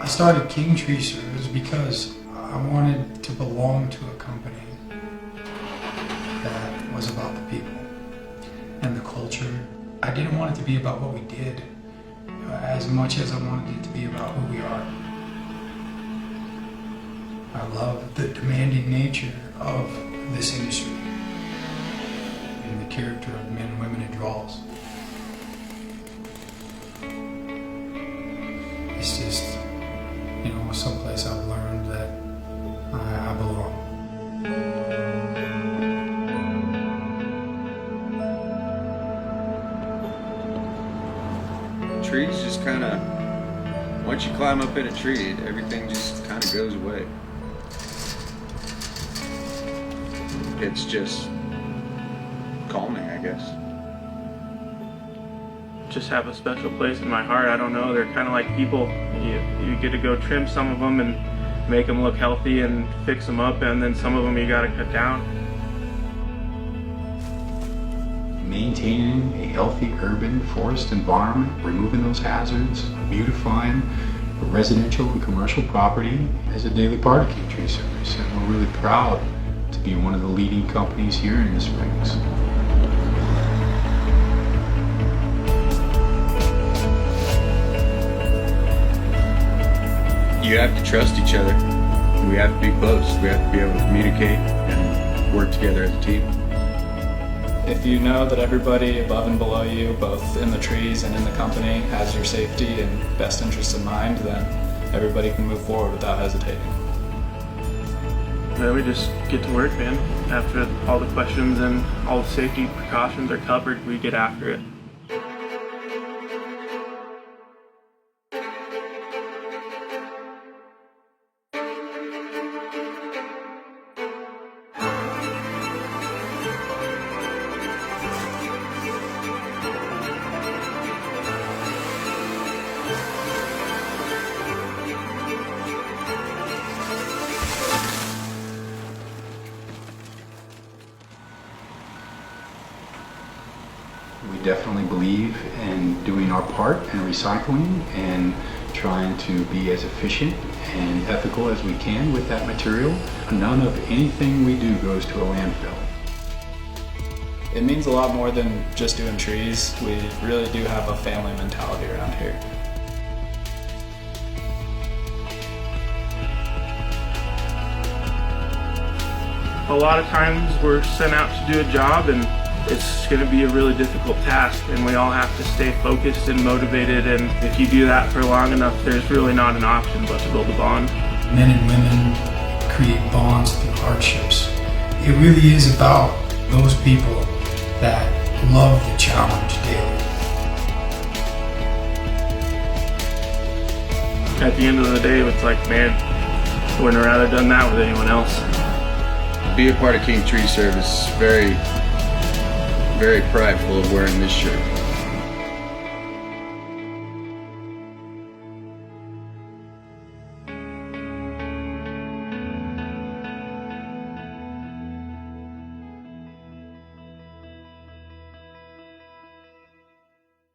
I started King Tree Service because I wanted to belong to a company that was about the people and the culture. I didn't want it to be about what we did as much as I wanted it to be about who we are. I love the demanding nature of this industry and the character of men and women it draws. It's just, someplace I've learned that I belong. Trees just kind of, once you climb up in a tree, everything just kind of goes away. It's just calming, I guess. Just have a special place in my heart. I don't know, they're kind of like people. You get to go trim some of them and make them look healthy and fix them up, and then some of them you got to cut down. Maintaining a healthy urban forest environment, removing those hazards, beautifying residential and commercial property is a daily part of King Tree Service, and we're really proud to be one of the leading companies here in the Springs. You have to trust each other. We have to be close. We have to be able to communicate and work together as a team. If you know that everybody above and below you, both in the trees and in the company, has your safety and best interests in mind, then everybody can move forward without hesitating. Then we just get to work, man. After all the questions and all the safety precautions are covered, we get after it. We definitely believe in doing our part in recycling and trying to be as efficient and ethical as we can with that material. None of anything we do goes to a landfill. It means a lot more than just doing trees. We really do have a family mentality around here. A lot of times we're sent out to do a job and it's going to be a really difficult task, and we all have to stay focused and motivated, and if you do that for long enough, there's really not an option but to build a bond. Men and women create bonds through hardships. It really is about those people that love the challenge daily. At the end of the day, it's like, man, I wouldn't have rather done that with anyone else. Be a part of King Tree Service, very prideful of wearing this shirt.